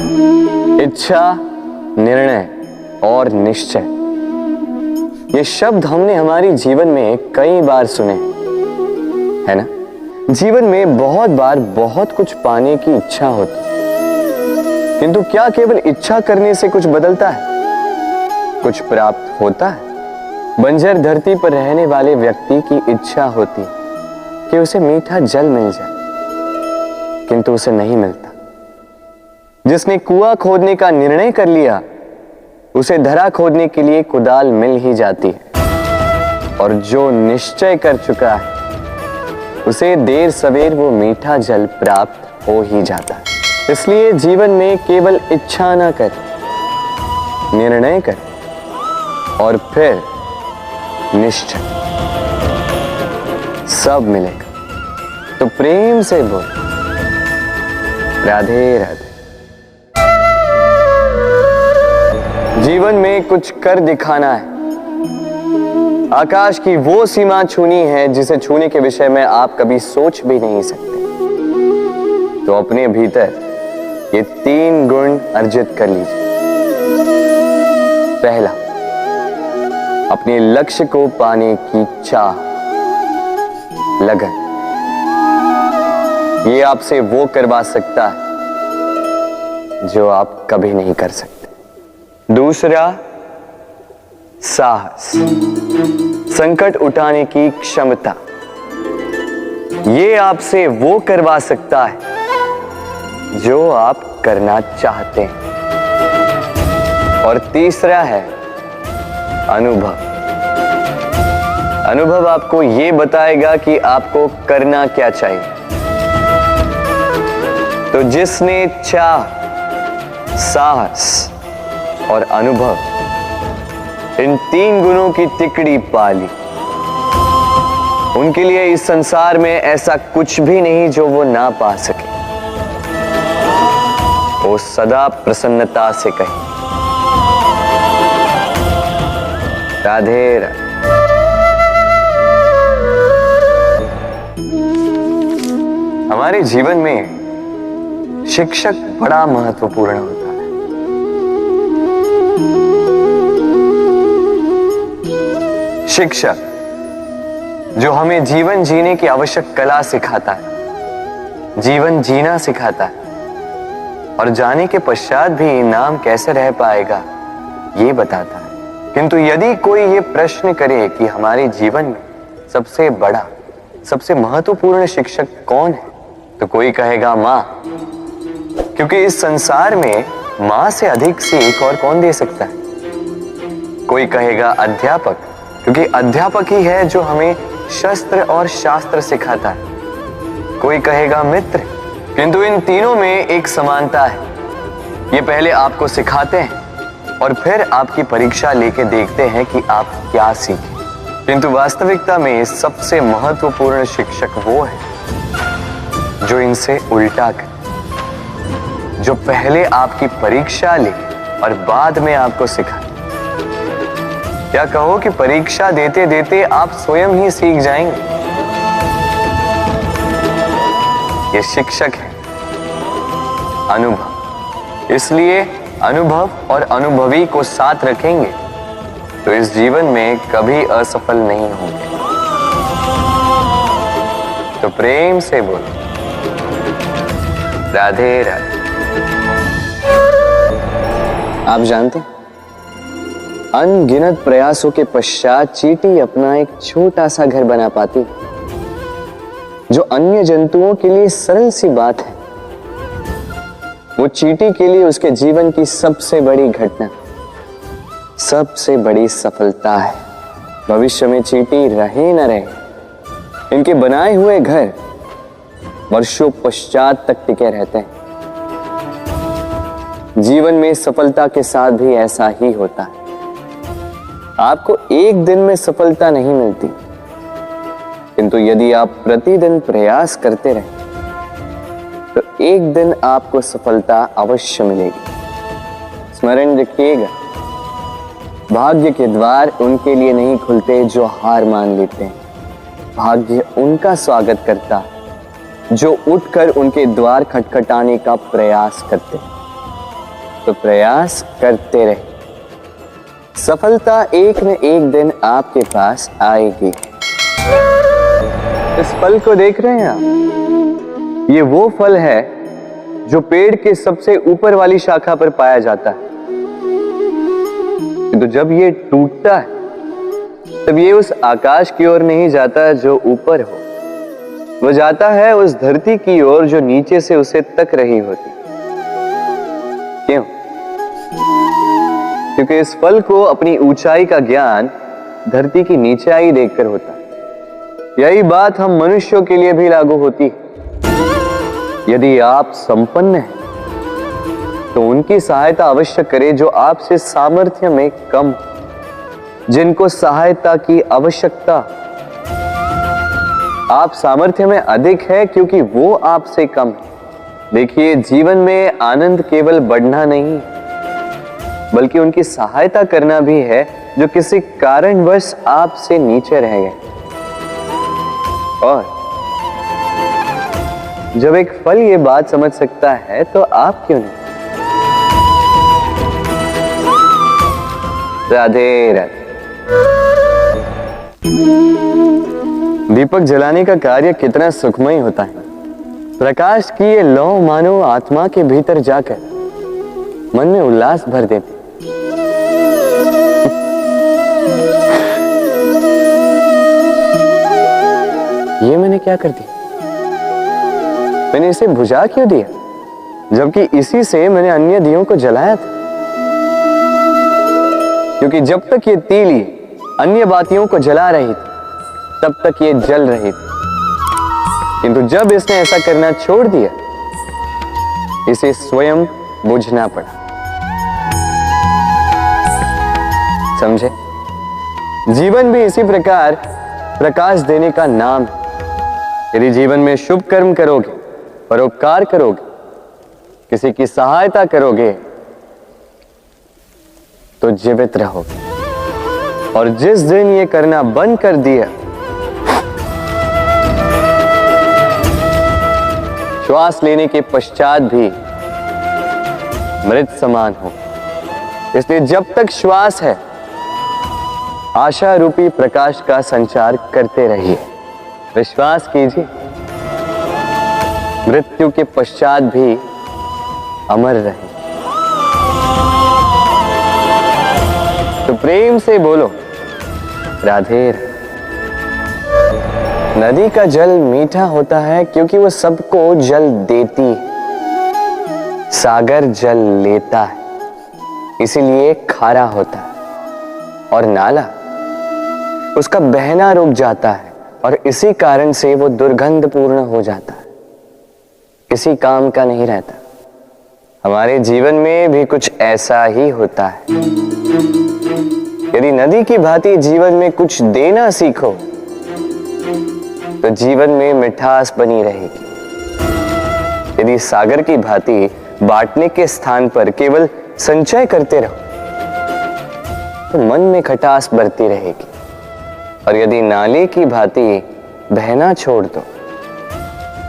इच्छा, निर्णय और निश्चय, ये शब्द हमने हमारी जीवन में कई बार सुने, है ना? जीवन में बहुत बार बहुत कुछ पाने की इच्छा होती, किंतु क्या केवल इच्छा करने से कुछ बदलता है? कुछ प्राप्त होता है? बंजर धरती पर रहने वाले व्यक्ति की इच्छा होती कि उसे मीठा जल मिल जाए, किंतु उसे नहीं मिलता। जिसने कुआं खोदने का निर्णय कर लिया, उसे धरा खोदने के लिए कुदाल मिल ही जाती है, और जो निश्चय कर चुका है उसे देर सवेर वो मीठा जल प्राप्त हो ही जाता है। इसलिए जीवन में केवल इच्छा ना कर, निर्णय कर और फिर निश्चय, सब मिलेगा। तो प्रेम से बोल, राधे राधे। जीवन में कुछ कर दिखाना है। आकाश की वो सीमा छूनी है जिसे छूने के विषय में आप कभी सोच भी नहीं सकते। तो अपने भीतर ये 3 गुण अर्जित कर लीजिए। पहला, अपने लक्ष्य को पाने की चाह, लगन। ये आपसे वो करवा सकता है जो आप कभी नहीं कर सकते। दूसरा, साहस, संकट उठाने की क्षमता। ये आपसे वो करवा सकता है जो आप करना चाहते हैं। और तीसरा है अनुभव। अनुभव आपको ये बताएगा कि आपको करना क्या चाहिए। तो जिसने चाह, साहस और अनुभव, इन 3 गुणों की तिकड़ी पा ली, उनके लिए इस संसार में ऐसा कुछ भी नहीं जो वो ना पा सके। वो सदा प्रसन्नता से कहे, राधे राधे। हमारे जीवन में शिक्षक बड़ा महत्वपूर्ण होता है। शिक्षक जो हमें जीवन जीने की आवश्यक कला सिखाता है, जीवन जीना सिखाता है, और जाने के पश्चात भी इनाम कैसे रह पाएगा ये बताता है। किंतु यदि कोई ये प्रश्न करे कि हमारे जीवन में सबसे बड़ा, सबसे महत्वपूर्ण शिक्षक कौन है, तो कोई कहेगा मां, क्योंकि इस संसार में मां से अधिक सीख और कौन दे सकता है। कोई कहेगा अध्यापक, क्योंकि अध्यापक ही है जो हमें शस्त्र और शास्त्र सिखाता है। कोई कहेगा मित्र, किंतु इन तीनों में एक समानता है। ये पहले आपको सिखाते हैं और फिर आपकी परीक्षा लेके देखते हैं कि आप क्या सीखे। किंतु वास्तविकता में सबसे महत्वपूर्ण शिक्षक वो है जो इनसे उल्टा करे, जो पहले आपकी परीक्षा ले और बाद में आपको सिखाए। क्या कहो कि परीक्षा देते देते आप स्वयं ही सीख जाएंगे। ये शिक्षक है अनुभव। इसलिए अनुभव और अनुभवी को साथ रखेंगे तो इस जीवन में कभी असफल नहीं होंगे। तो प्रेम से बोलो, राधे राधे। आप जानते हैं, अनगिनत प्रयासों के पश्चात चींटी अपना एक छोटा सा घर बना पाती है, जो अन्य जंतुओं के लिए सरल सी बात है। वो चींटी के लिए उसके जीवन की सबसे बड़ी घटना, सबसे बड़ी सफलता है। भविष्य में चींटी रहे न रहे, इनके बनाए हुए घर वर्षों पश्चात तक टिके रहते हैं। जीवन में सफलता के साथ भी ऐसा ही होता है। आपको एक दिन में सफलता नहीं मिलती, किंतु यदि आप प्रतिदिन प्रयास करते रहे तो एक दिन आपको सफलता अवश्य मिलेगी। स्मरण रखिएगा, भाग्य के द्वार उनके लिए नहीं खुलते जो हार मान लेते हैं। भाग्य उनका स्वागत करता है जो उठकर उनके द्वार खटखटाने का प्रयास करते हैं। तो प्रयास करते रहे, सफलता एक न एक दिन आपके पास आएगी। इस फल को देख रहे हैं आप? ये वो फल है जो पेड़ के सबसे ऊपर वाली शाखा पर पाया जाता है। तो जब ये टूटता है तब ये उस आकाश की ओर नहीं जाता जो ऊपर हो, वो जाता है उस धरती की ओर जो नीचे से उसे तक रही होती। क्यों? क्योंकि इस फल को अपनी ऊंचाई का ज्ञान धरती की नीचाई देखकर होता है। यही बात हम मनुष्यों के लिए भी लागू होती है। यदि आप संपन्न हैं तो उनकी सहायता अवश्य करें जो आपसे सामर्थ्य में कम, जिनको सहायता की आवश्यकता। आप सामर्थ्य में अधिक है क्योंकि वो आपसे कम है। देखिए, जीवन में आनंद केवल बढ़ना नहीं बल्कि उनकी सहायता करना भी है जो किसी कारणवश आपसे नीचे रह गए। और जब एक फल ये बात समझ सकता है तो आप क्यों नहीं? राधे राधे। दीपक जलाने का कार्य कितना सुखमय होता है। प्रकाश की ये लौ मानो आत्मा के भीतर जाकर मन में उल्लास भर देती। ये मैंने क्या कर दिया? मैंने इसे बुझा क्यों दिया, जबकि इसी से मैंने अन्य दियों को जलाया था। क्योंकि जब तक ये तीली अन्य बातियों को जला रही थी तब तक ये जल रही थी, किंतु जब इसने ऐसा करना छोड़ दिया इसे स्वयं बुझना पड़ा। समझे? जीवन भी इसी प्रकार प्रकाश देने का नाम है। यदि जीवन में शुभ कर्म करोगे, परोपकार करोगे, किसी की सहायता करोगे तो जीवित रहोगे। और जिस दिन ये करना बंद कर दिया, श्वास लेने के पश्चात भी मृत समान हो। इसलिए जब तक श्वास है आशा रूपी प्रकाश का संचार करते रहिए। विश्वास कीजिए, मृत्यु के पश्चात भी अमर रहे। तो प्रेम से बोलो राधे राधे। नदी का जल मीठा होता है क्योंकि वो सबको जल देती है। सागर जल लेता है इसीलिए खारा होता है। और नाला उसका बहना रुक जाता है और इसी कारण से वो दुर्गंधपूर्ण हो जाता है, किसी काम का नहीं रहता। हमारे जीवन में भी कुछ ऐसा ही होता है। यदि नदी की भांति जीवन में कुछ देना सीखो तो जीवन में मिठास बनी रहेगी। यदि सागर की भांति बांटने के स्थान पर केवल संचय करते रहो तो मन में खटास बढ़ती रहेगी। और यदि नाले की भांति बहना छोड़ दो,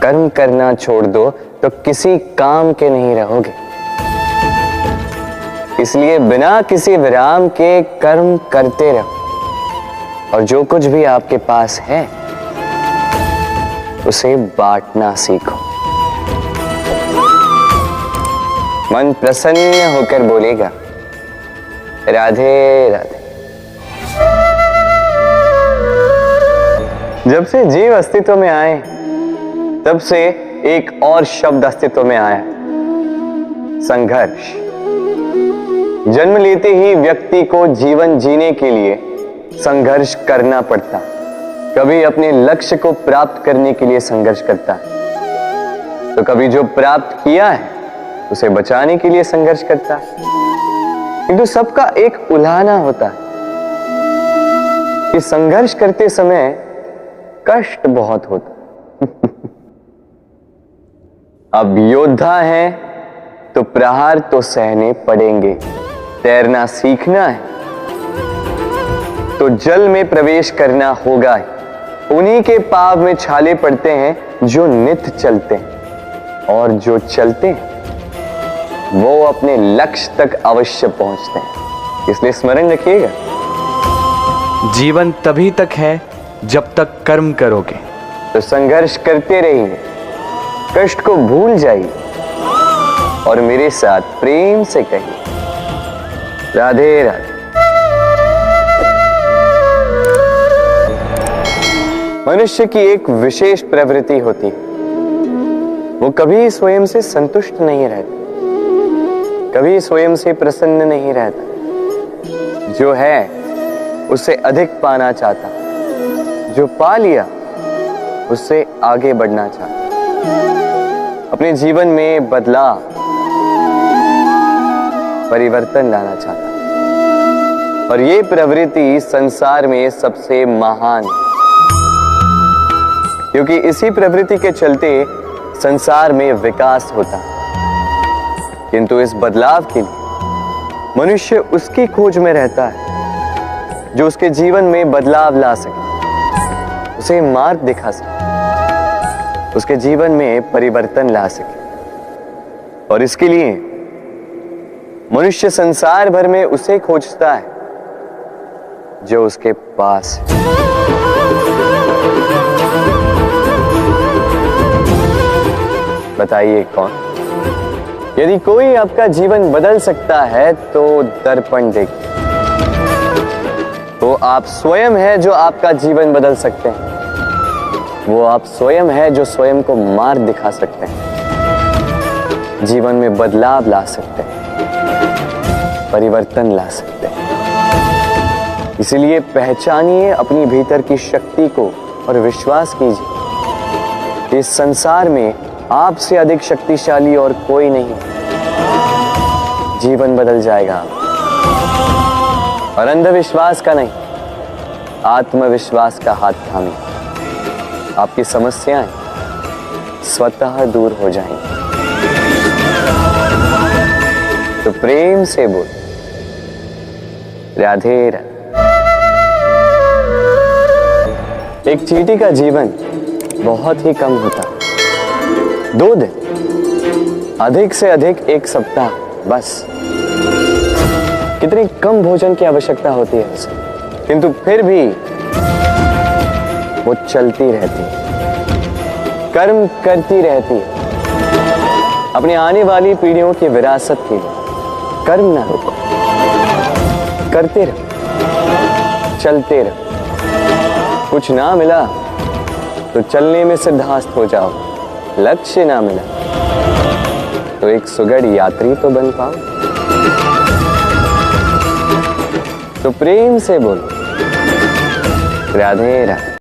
कर्म करना छोड़ दो तो किसी काम के नहीं रहोगे। इसलिए बिना किसी विराम के कर्म करते रहो और जो कुछ भी आपके पास है उसे बांटना सीखो। मन प्रसन्न होकर बोलेगा राधे राधे। जब से जीव अस्तित्व में आए तब से एक और शब्द अस्तित्व में आया, संघर्ष। जन्म लेते ही व्यक्ति को जीवन जीने के लिए संघर्ष करना पड़ता। कभी अपने लक्ष्य को प्राप्त करने के लिए संघर्ष करता है, तो कभी जो प्राप्त किया है उसे बचाने के लिए संघर्ष करता है। किंतु सबका एक उल्हाना होता है कि संघर्ष करते समय कष्ट बहुत होता है। अब योद्धा है तो प्रहार तो सहने पड़ेंगे। तैरना सीखना है तो जल में प्रवेश करना होगा। उन्हीं के पाव में छाले पड़ते हैं जो नित्य चलते हैं, और जो चलते हैं वो अपने लक्ष्य तक अवश्य पहुंचते हैं। इसलिए स्मरण रखिएगा, जीवन तभी तक है जब तक कर्म करोगे। तो संघर्ष करते रहिए, कष्ट को भूल जाइए और मेरे साथ प्रेम से कहिए, राधे राधे। मनुष्य की एक विशेष प्रवृत्ति होती है, वो कभी स्वयं से संतुष्ट नहीं रहता, कभी स्वयं से प्रसन्न नहीं रहता। जो है उससे अधिक पाना चाहता, जो पा लिया उससे आगे बढ़ना चाहता, अपने जीवन में बदलाव परिवर्तन लाना चाहता। और ये प्रवृत्ति संसार में सबसे महान है, क्योंकि इसी प्रवृत्ति के चलते संसार में विकास होता है। किंतु इस बदलाव के लिए मनुष्य उसकी खोज में रहता है जो उसके जीवन में बदलाव ला सके, उसे मार्ग दिखा सके, उसके जीवन में परिवर्तन ला सके। और इसके लिए मनुष्य संसार भर में उसे खोजता है जो उसके पास है। बताइए कौन? यदि कोई आपका जीवन बदल सकता है तो दर्पण देखिए। वो आप स्वयं है जो आपका जीवन बदल सकते हैं। वो आप स्वयं है जो स्वयं को मार्ग दिखा सकते हैं, जीवन में बदलाव ला सकते हैं, परिवर्तन ला सकते हैं। इसलिए पहचानिए अपनी भीतर की शक्ति को और विश्वास कीजिए, इस संसार में आपसे अधिक शक्तिशाली और कोई नहीं। जीवन बदल जाएगा। और अंधविश्वास का नहीं, आत्मविश्वास का हाथ थामिए, आपकी समस्याएं स्वतः दूर हो जाएंगी। तो प्रेम से बोल, राधे राधे। एक चींटी का जीवन बहुत ही कम होता है, 2 दिन, अधिक से अधिक 1 सप्ताह, बस। कितनी कम भोजन की आवश्यकता होती है उसे, किंतु फिर भी वो चलती रहती है, कर्म करती रहती है, अपनी आने वाली पीढ़ियों की विरासत के लिए। कर्म ना रोको, करते रहो, चलते रहो। कुछ ना मिला तो चलने में सिद्धांत हो जाओ, लक्ष्य ना मिला तो एक सुगढ़ यात्री तो बन पाओ। तो प्रेम से बोलो, राधे राधे।